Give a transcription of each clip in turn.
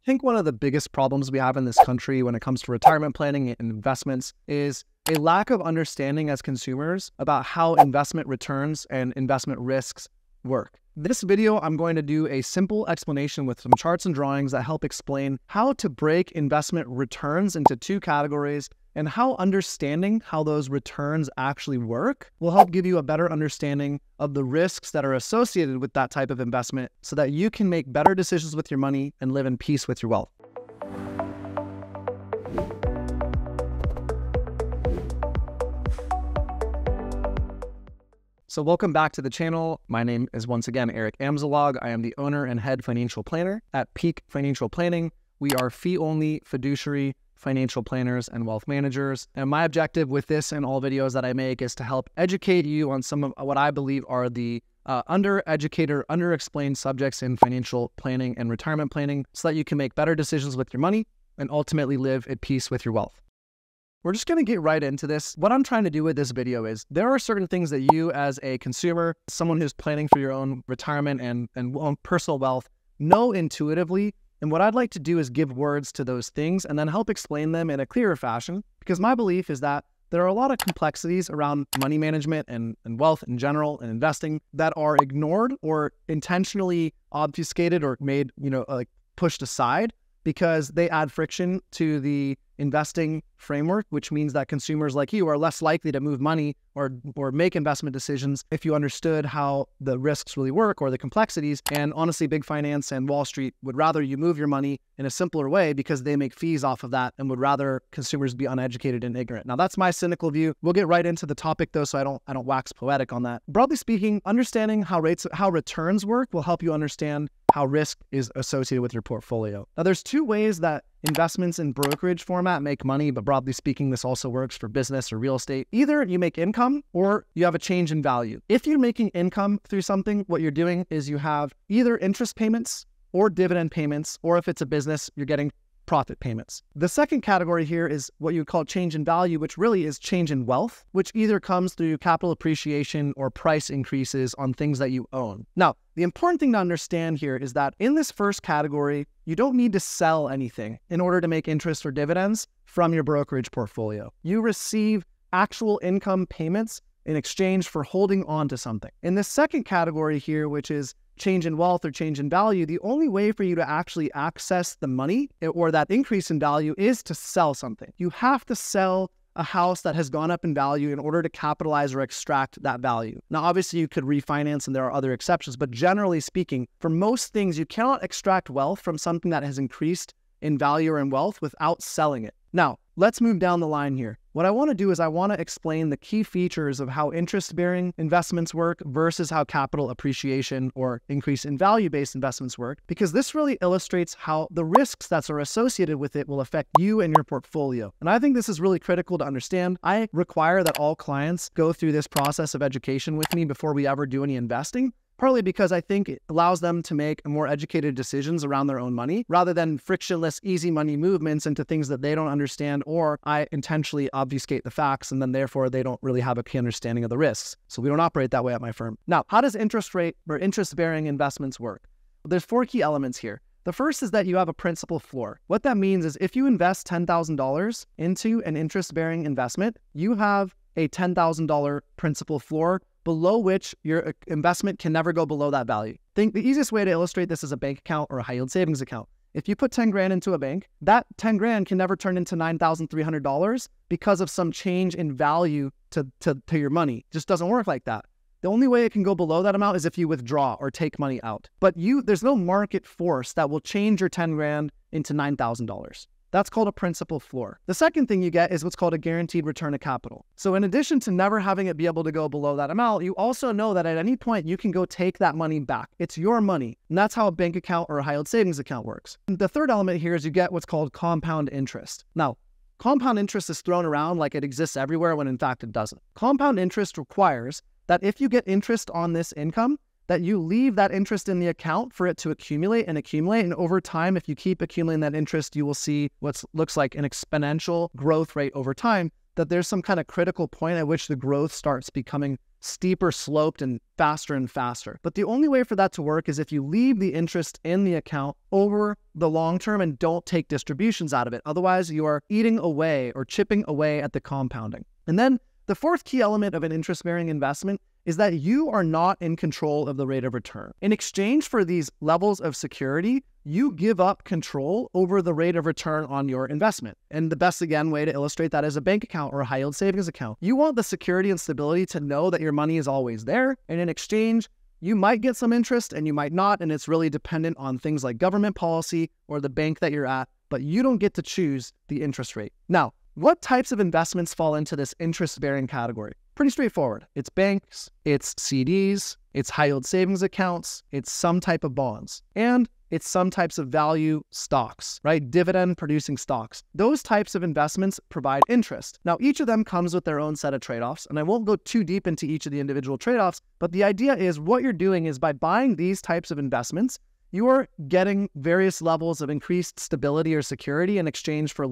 think one of the biggest problems we have in this country when it comes to retirement planning and investments is a lack of understanding as consumers about how investment returns and investment risks work. This video, I'm going to do a simple explanation with some charts and drawings that help explain how to break investment returns into two categories and how understanding how those returns actually work will help give you a better understanding of the risks that are associated with that type of investment so that you can make better decisions with your money and live in peace with your wealth. So welcome back to the channel. My name is once again Eric Amzalog. I am the owner and head financial planner at Peak Financial Planning. We are fee-only fiduciary financial planners and wealth managers. And my objective with this and all videos that I make is to help educate you on some of what I believe are the undereducated, underexplained subjects in financial planning and retirement planning so that you can make better decisions with your money and ultimately live at peace with your wealth. We're just going to get right into this. What I'm trying to do with this video is there are certain things that you as a consumer, someone who's planning for your own retirement and own personal wealth, know intuitively. And what I'd like to do is give words to those things and then help explain them in a clearer fashion, because my belief is that there are a lot of complexities around money management and wealth in general and investing that are ignored or intentionally obfuscated or made, like pushed aside because they add friction to the investing framework, which means that consumers like you are less likely to move money or make investment decisions if you understood how the risks really work or the complexities. And honestly, big finance and Wall Street would rather you move your money in a simpler way because they make fees off of that and would rather consumers be uneducated and ignorant. Now, that's my cynical view. We'll get right into the topic though, so I don't wax poetic on that. Broadly speaking, understanding how returns work will help you understand how risk is associated with your portfolio. Now, there's two ways that investments in brokerage format make money, but broadly speaking, this also works for business or real estate. Either you make income or you have a change in value. If you're making income through something, what you're doing is you have either interest payments or dividend payments, or if it's a business, you're getting profit payments. The second category here is what you would call change in value, which really is change in wealth, which either comes through capital appreciation or price increases on things that you own. Now, the important thing to understand here is that in this first category, you don't need to sell anything in order to make interest or dividends from your brokerage portfolio. You receive actual income payments in exchange for holding on to something. In the second category here, which is change in wealth or change in value, the only way for you to actually access the money or that increase in value is to sell something. You have to sell a house that has gone up in value in order to capitalize or extract that value. Now, obviously you could refinance and there are other exceptions, but generally speaking, for most things, you cannot extract wealth from something that has increased in value or in wealth without selling it. Now, let's move down the line here. What I want to do is I want to explain the key features of how interest-bearing investments work versus how capital appreciation or increase in value-based investments work, because this really illustrates how the risks that are associated with it will affect you and your portfolio. And I think this is really critical to understand. I require that all clients go through this process of education with me before we ever do any investing, partly because I think it allows them to make more educated decisions around their own money rather than frictionless, easy money movements into things that they don't understand, or I intentionally obfuscate the facts and then therefore they don't really have a key understanding of the risks. So we don't operate that way at my firm. Now, how does interest rate or interest-bearing investments work? Well, there's four key elements here. The first is that you have a principal floor. What that means is if you invest $10,000 into an interest-bearing investment, you have a $10,000 principal floor below which your investment can never go below that value. Think the easiest way to illustrate this is a bank account or a high yield savings account. If you put 10 grand into a bank, that 10 grand can never turn into $9,300 because of some change in value to your money. It just doesn't work like that. The only way it can go below that amount is if you withdraw or take money out. But there's no market force that will change your 10 grand into $9,000. That's called a principal floor. The second thing you get is what's called a guaranteed return of capital. So in addition to never having it be able to go below that amount, you also know that at any point you can go take that money back. It's your money. And that's how a bank account or a high yield savings account works. And the third element here is you get what's called compound interest. Now, compound interest is thrown around like it exists everywhere when in fact it doesn't. Compound interest requires that if you get interest on this income, that you leave that interest in the account for it to accumulate and accumulate. And over time, if you keep accumulating that interest, you will see what looks like an exponential growth rate over time, that there's some kind of critical point at which the growth starts becoming steeper sloped and faster. But the only way for that to work is if you leave the interest in the account over the long term and don't take distributions out of it. Otherwise, you are eating away or chipping away at the compounding. And then the fourth key element of an interest-bearing investment is that you are not in control of the rate of return. In exchange for these levels of security, you give up control over the rate of return on your investment. And the best, again, way to illustrate that is a bank account or a high-yield savings account. You want the security and stability to know that your money is always there, and in exchange, you might get some interest and you might not, and it's really dependent on things like government policy or the bank that you're at, but you don't get to choose the interest rate. Now, what types of investments fall into this interest-bearing category? Pretty straightforward. It's banks, it's CDs, it's high-yield savings accounts, it's some type of bonds, and it's some types of value stocks, right? Dividend-producing stocks. Those types of investments provide interest. Now, each of them comes with their own set of trade-offs, and I won't go too deep into each of the individual trade-offs, but the idea is what you're doing is by buying these types of investments, you are getting various levels of increased stability or security in exchange for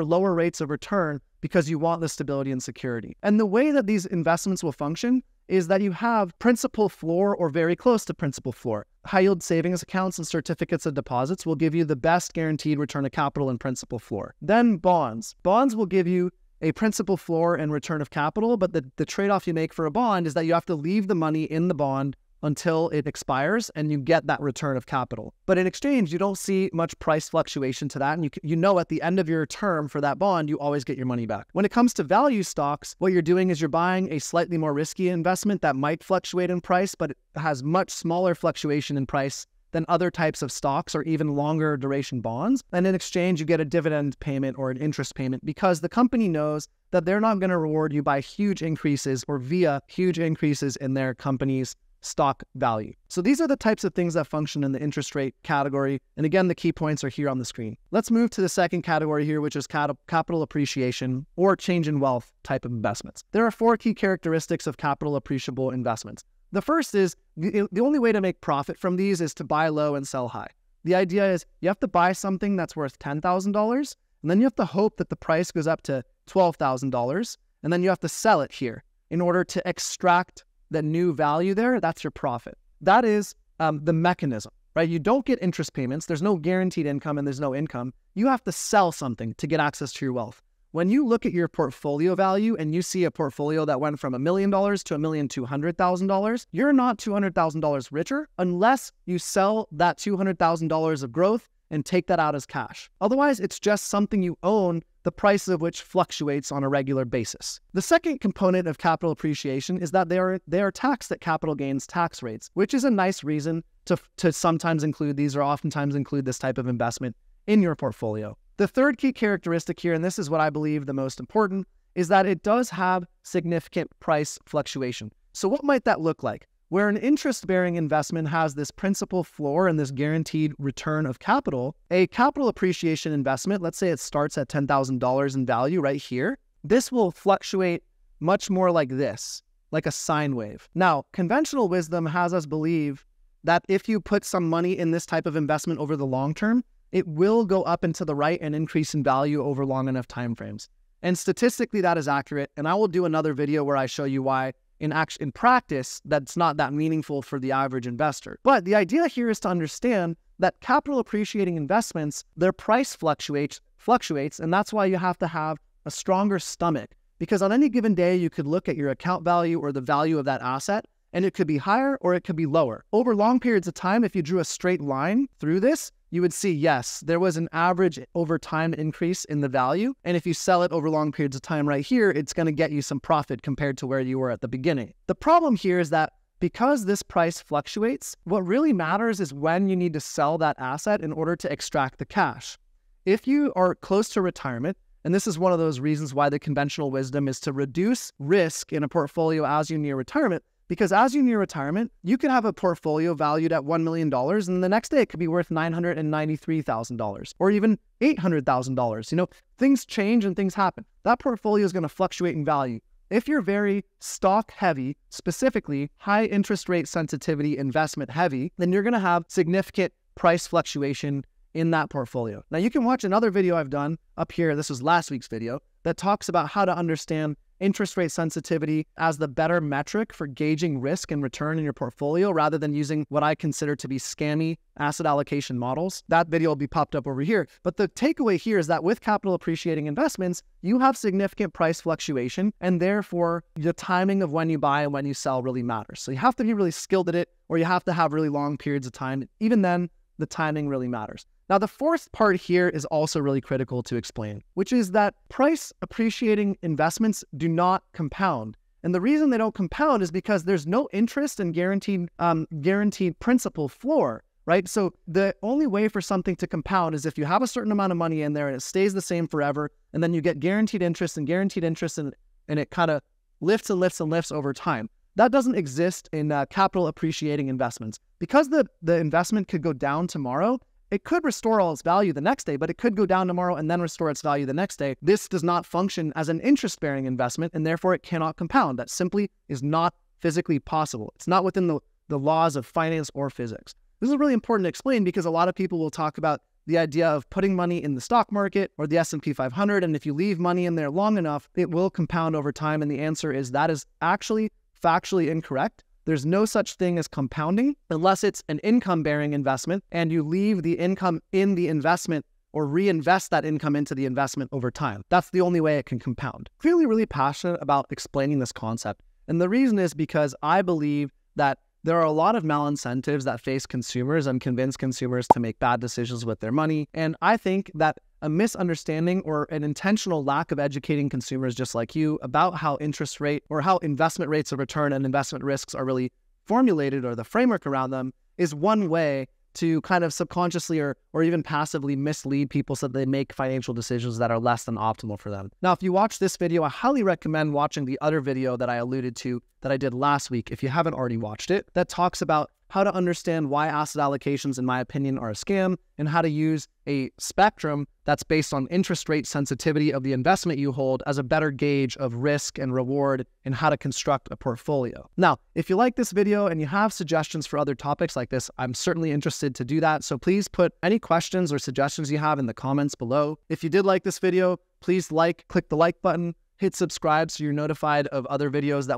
lower rates of return because you want the stability and security. And the way that these investments will function is that you have principal floor or very close to principal floor. High-yield savings accounts and certificates of deposits will give you the best guaranteed return of capital and principal floor. Then bonds. Bonds will give you a principal floor and return of capital, but the trade-off you make for a bond is that you have to leave the money in the bond until it expires and you get that return of capital. But in exchange, you don't see much price fluctuation to that. And you know at the end of your term for that bond, you always get your money back. When it comes to value stocks, what you're doing is you're buying a slightly more risky investment that might fluctuate in price, but it has much smaller fluctuation in price than other types of stocks or even longer duration bonds. And in exchange, you get a dividend payment or an interest payment because the company knows that they're not going to reward you by huge increases or via huge increases in their company's stock value. So these are the types of things that function in the interest rate category. And again, the key points are here on the screen. Let's move to the second category here, which is capital appreciation or change in wealth type of investments. There are four key characteristics of capital appreciable investments. The first is the only way to make profit from these is to buy low and sell high. The idea is you have to buy something that's worth $10,000 and then you have to hope that the price goes up to $12,000 and then you have to sell it here in order to extract the new value there. That's your profit. That is the mechanism, right? You don't get interest payments. There's no guaranteed income and there's no income. You have to sell something to get access to your wealth. When you look at your portfolio value and you see a portfolio that went from $1 million to $1,200,000, you're not $200,000 richer unless you sell that $200,000 of growth and take that out as cash. Otherwise, it's just something you own, the price of which fluctuates on a regular basis. The second component of capital appreciation is that they are taxed at capital gains tax rates, which is a nice reason to sometimes include these or oftentimes include this type of investment in your portfolio. The third key characteristic here, and this is what I believe the most important, is that it does have significant price fluctuation. So what might that look like? Where an interest-bearing investment has this principal floor and this guaranteed return of capital, a capital appreciation investment, let's say it starts at $10,000 in value right here, this will fluctuate much more like this, like a sine wave. Now, conventional wisdom has us believe that if you put some money in this type of investment over the long term, it will go up and to the right and increase in value over long enough time frames. And statistically, that is accurate. And I will do another video where I show you why in practice, that's not that meaningful for the average investor. But the idea here is to understand that capital appreciating investments, their price fluctuates, and that's why you have to have a stronger stomach. Because on any given day, you could look at your account value or the value of that asset, and it could be higher or it could be lower. Over long periods of time, if you drew a straight line through this, you would see, yes, there was an average over time increase in the value. And if you sell it over long periods of time right here, it's going to get you some profit compared to where you were at the beginning. The problem here is that because this price fluctuates, what really matters is when you need to sell that asset in order to extract the cash. If you are close to retirement, and this is one of those reasons why the conventional wisdom is to reduce risk in a portfolio as you near retirement, because as you near retirement, you could have a portfolio valued at $1 million and the next day it could be worth $993,000 or even $800,000. You know, things change and things happen. That portfolio is going to fluctuate in value. If you're very stock heavy, specifically high interest rate sensitivity investment heavy, then you're going to have significant price fluctuation in that portfolio. Now you can watch another video I've done up here. This was last week's video that talks about how to understand interest rate sensitivity as the better metric for gauging risk and return in your portfolio rather than using what I consider to be scammy asset allocation models. That video will be popped up over here. But the takeaway here is that with capital appreciating investments, you have significant price fluctuation, and therefore the timing of when you buy and when you sell really matters. So you have to be really skilled at it, or you have to have really long periods of time. Even then, the timing really matters. Now, the fourth part here is also really critical to explain, which is that price appreciating investments do not compound. And the reason they don't compound is because there's no interest and guaranteed principal floor, right? So the only way for something to compound is if you have a certain amount of money in there and it stays the same forever, and then you get guaranteed interest, and it kind of lifts and lifts and lifts over time. That doesn't exist in capital appreciating investments. Because the investment could go down tomorrow, it could restore all its value the next day, but it could go down tomorrow and then restore its value the next day. This does not function as an interest-bearing investment, and therefore it cannot compound. That simply is not physically possible. It's not within the laws of finance or physics. This is really important to explain because a lot of people will talk about the idea of putting money in the stock market or the S&P 500, and if you leave money in there long enough, it will compound over time, and the answer is that is actually factually incorrect. There's no such thing as compounding unless it's an income-bearing investment and you leave the income in the investment or reinvest that income into the investment over time. That's the only way it can compound. I'm really passionate about explaining this concept. And the reason is because I believe that there are a lot of malincentives that face consumers and convince consumers to make bad decisions with their money. And I think that a misunderstanding or an intentional lack of educating consumers just like you about how interest rate or how investment rates of return and investment risks are really formulated, or the framework around them, is one way to kind of subconsciously or even passively mislead people so that they make financial decisions that are less than optimal for them. Now, if you watch this video, I highly recommend watching the other video that I alluded to that I did last week, if you haven't already watched it, that talks about how to understand why asset allocations, in my opinion, are a scam, and how to use a spectrum that's based on interest rate sensitivity of the investment you hold as a better gauge of risk and reward and how to construct a portfolio. Now, if you like this video and you have suggestions for other topics like this, I'm certainly interested to do that. So please put any questions or suggestions you have in the comments below. If you did like this video, please click the like button, hit subscribe so you're notified of other videos that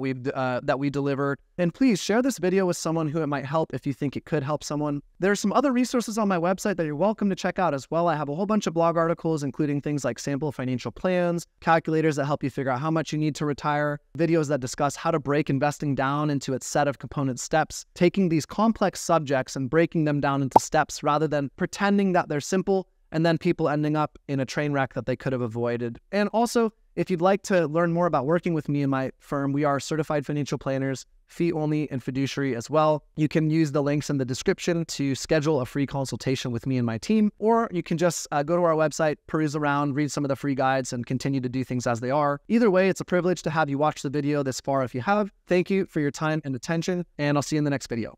we deliver. And please share this video with someone who it might help if you think it could help someone. There are some other resources on my website that you're welcome to check out as well. I have a whole bunch of blog articles, including things like sample financial plans, calculators that help you figure out how much you need to retire, videos that discuss how to break investing down into its set of component steps, taking these complex subjects and breaking them down into steps rather than pretending that they're simple and then people ending up in a train wreck that they could have avoided. And also, if you'd like to learn more about working with me and my firm, we are certified financial planners, fee only, and fiduciary as well. You can use the links in the description to schedule a free consultation with me and my team, or you can just go to our website, peruse around, read some of the free guides, and continue to do things as they are. Either way, it's a privilege to have you watch the video this far if you have. Thank you for your time and attention, and I'll see you in the next video.